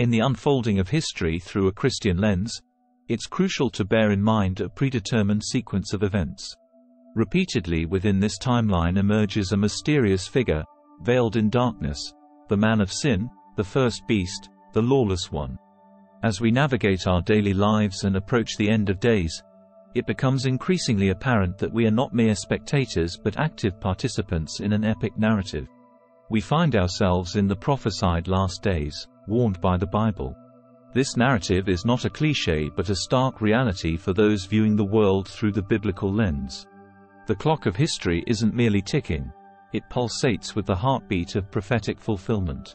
In the unfolding of history through a Christian lens, it's crucial to bear in mind a predetermined sequence of events. Repeatedly within this timeline emerges a mysterious figure, veiled in darkness, the man of sin, the first beast, the lawless one. As we navigate our daily lives and approach the end of days, it becomes increasingly apparent that we are not mere spectators but active participants in an epic narrative. We find ourselves in the prophesied last days, warned by the Bible. This narrative is not a cliché but a stark reality for those viewing the world through the biblical lens. The clock of history isn't merely ticking, it pulsates with the heartbeat of prophetic fulfillment.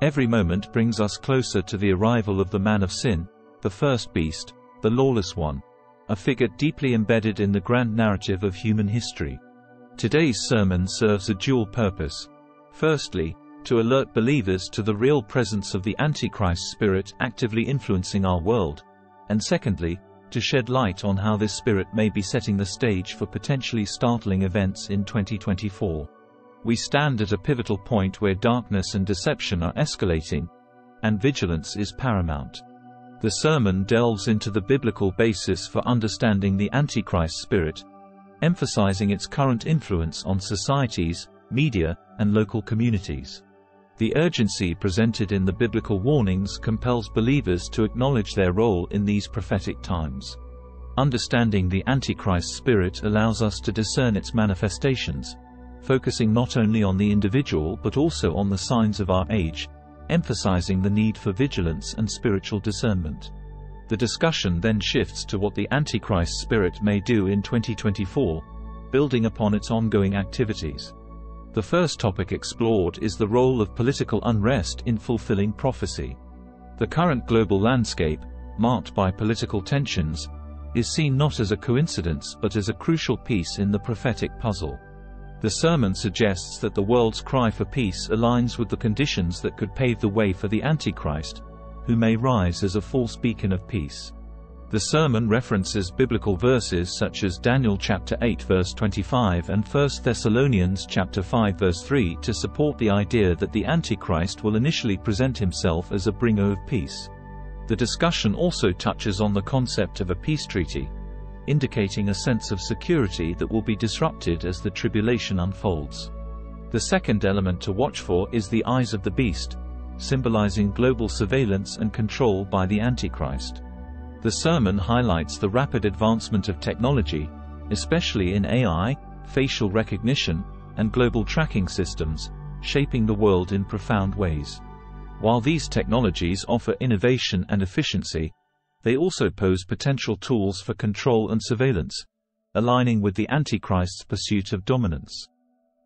Every moment brings us closer to the arrival of the man of sin, the first beast, the lawless one, a figure deeply embedded in the grand narrative of human history. Today's sermon serves a dual purpose. Firstly, to alert believers to the real presence of the Antichrist spirit actively influencing our world, and secondly, to shed light on how this spirit may be setting the stage for potentially startling events in 2024. We stand at a pivotal point where darkness and deception are escalating, and vigilance is paramount. The sermon delves into the biblical basis for understanding the Antichrist spirit, emphasizing its current influence on societies, media, and local communities. The urgency presented in the biblical warnings compels believers to acknowledge their role in these prophetic times. Understanding the Antichrist spirit allows us to discern its manifestations, focusing not only on the individual but also on the signs of our age, emphasizing the need for vigilance and spiritual discernment. The discussion then shifts to what the Antichrist spirit may do in 2024, building upon its ongoing activities. The first topic explored is the role of political unrest in fulfilling prophecy. The current global landscape, marked by political tensions, is seen not as a coincidence but as a crucial piece in the prophetic puzzle. The sermon suggests that the world's cry for peace aligns with the conditions that could pave the way for the Antichrist, who may rise as a false beacon of peace. The sermon references biblical verses such as Daniel chapter 8 verse 25 and 1 Thessalonians chapter 5 verse 3 to support the idea that the Antichrist will initially present himself as a bringer of peace. The discussion also touches on the concept of a peace treaty, indicating a sense of security that will be disrupted as the tribulation unfolds. The second element to watch for is the eyes of the beast, symbolizing global surveillance and control by the Antichrist. The sermon highlights the rapid advancement of technology, especially in AI, facial recognition, and global tracking systems, shaping the world in profound ways. While these technologies offer innovation and efficiency, they also pose potential tools for control and surveillance, aligning with the Antichrist's pursuit of dominance.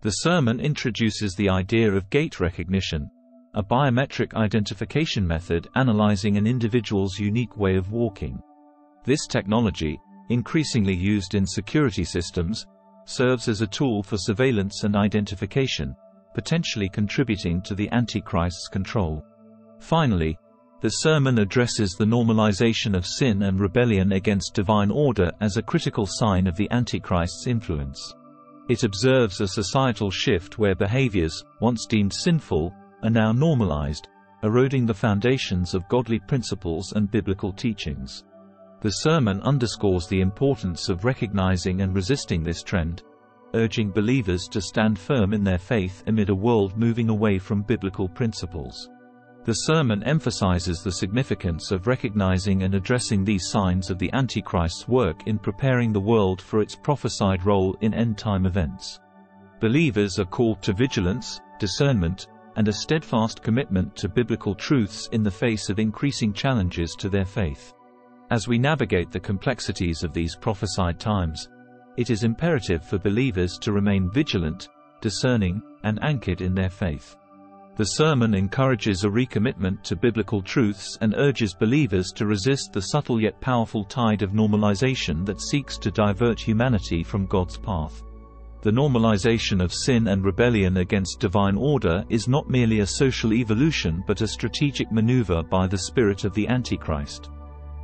The sermon introduces the idea of gait recognition, a biometric identification method analyzing an individual's unique way of walking. This technology, increasingly used in security systems, serves as a tool for surveillance and identification, potentially contributing to the Antichrist's control. Finally, the sermon addresses the normalization of sin and rebellion against divine order as a critical sign of the Antichrist's influence. It observes a societal shift where behaviors, once deemed sinful, are now normalized, eroding the foundations of godly principles and biblical teachings. The sermon underscores the importance of recognizing and resisting this trend, urging believers to stand firm in their faith amid a world moving away from biblical principles. The sermon emphasizes the significance of recognizing and addressing these signs of the Antichrist's work in preparing the world for its prophesied role in end-time events. Believers are called to vigilance, discernment, and a steadfast commitment to biblical truths in the face of increasing challenges to their faith. As we navigate the complexities of these prophesied times, it is imperative for believers to remain vigilant, discerning, and anchored in their faith. The sermon encourages a recommitment to biblical truths and urges believers to resist the subtle yet powerful tide of normalization that seeks to divert humanity from God's path. The normalization of sin and rebellion against divine order is not merely a social evolution but a strategic maneuver by the spirit of the Antichrist.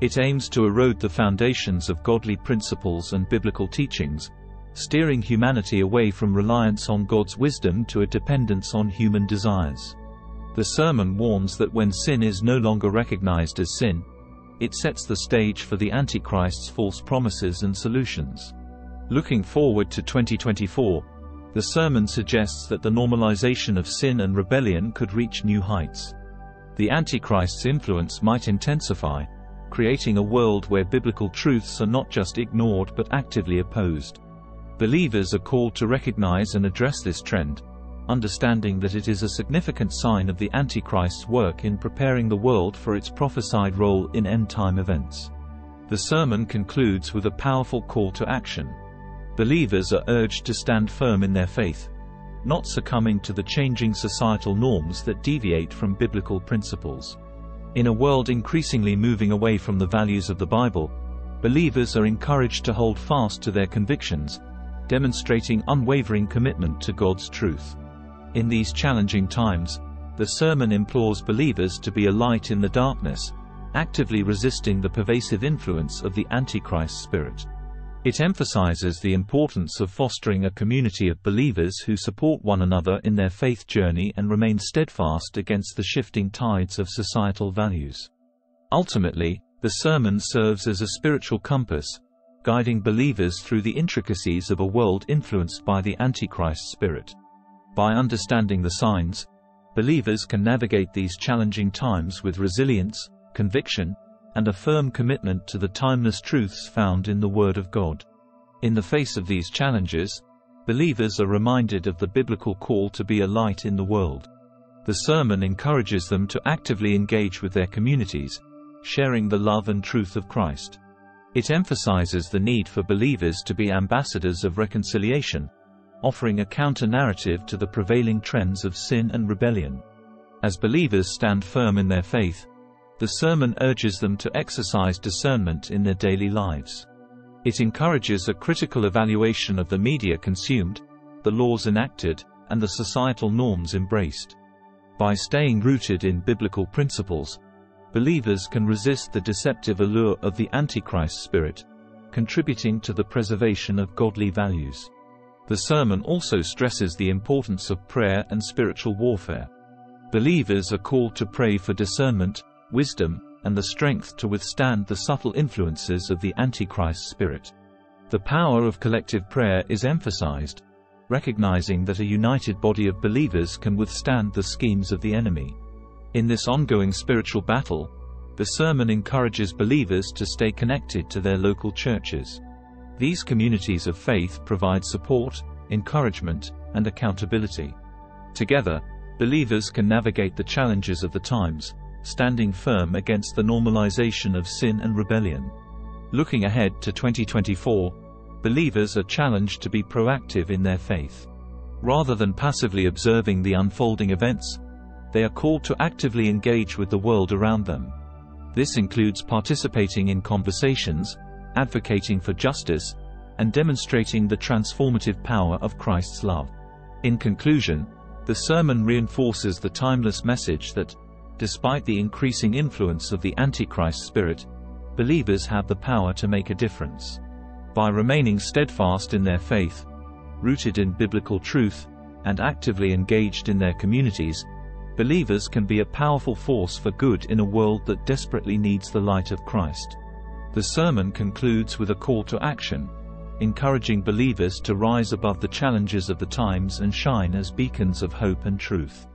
It aims to erode the foundations of godly principles and biblical teachings, steering humanity away from reliance on God's wisdom to a dependence on human desires. The sermon warns that when sin is no longer recognized as sin, it sets the stage for the Antichrist's false promises and solutions. Looking forward to 2024, the sermon suggests that the normalization of sin and rebellion could reach new heights. The Antichrist's influence might intensify, creating a world where biblical truths are not just ignored but actively opposed. Believers are called to recognize and address this trend, understanding that it is a significant sign of the Antichrist's work in preparing the world for its prophesied role in end-time events. The sermon concludes with a powerful call to action. Believers are urged to stand firm in their faith, not succumbing to the changing societal norms that deviate from biblical principles. In a world increasingly moving away from the values of the Bible, believers are encouraged to hold fast to their convictions, demonstrating unwavering commitment to God's truth. In these challenging times, the sermon implores believers to be a light in the darkness, actively resisting the pervasive influence of the Antichrist spirit. It emphasizes the importance of fostering a community of believers who support one another in their faith journey and remain steadfast against the shifting tides of societal values. Ultimately, the sermon serves as a spiritual compass, guiding believers through the intricacies of a world influenced by the Antichrist spirit. By understanding the signs, believers can navigate these challenging times with resilience, conviction, and a firm commitment to the timeless truths found in the Word of God. In the face of these challenges, believers are reminded of the biblical call to be a light in the world. The sermon encourages them to actively engage with their communities, sharing the love and truth of Christ. It emphasizes the need for believers to be ambassadors of reconciliation, offering a counter-narrative to the prevailing trends of sin and rebellion. As believers stand firm in their faith, the sermon urges them to exercise discernment in their daily lives. It encourages a critical evaluation of the media consumed, the laws enacted, and the societal norms embraced. By staying rooted in biblical principles, believers can resist the deceptive allure of the Antichrist spirit, contributing to the preservation of godly values. The sermon also stresses the importance of prayer and spiritual warfare. Believers are called to pray for discernment, wisdom, and the strength to withstand the subtle influences of the Antichrist spirit. The power of collective prayer is emphasized, recognizing that a united body of believers can withstand the schemes of the enemy. In this ongoing spiritual battle, the sermon encourages believers to stay connected to their local churches. These communities of faith provide support, encouragement, and accountability. Together, believers can navigate the challenges of the times, standing firm against the normalization of sin and rebellion. Looking ahead to 2024, believers are challenged to be proactive in their faith. Rather than passively observing the unfolding events, they are called to actively engage with the world around them. This includes participating in conversations, advocating for justice, and demonstrating the transformative power of Christ's love. In conclusion, the sermon reinforces the timeless message that, despite the increasing influence of the Antichrist spirit, believers have the power to make a difference. By remaining steadfast in their faith, rooted in biblical truth, and actively engaged in their communities, believers can be a powerful force for good in a world that desperately needs the light of Christ. The sermon concludes with a call to action, encouraging believers to rise above the challenges of the times and shine as beacons of hope and truth.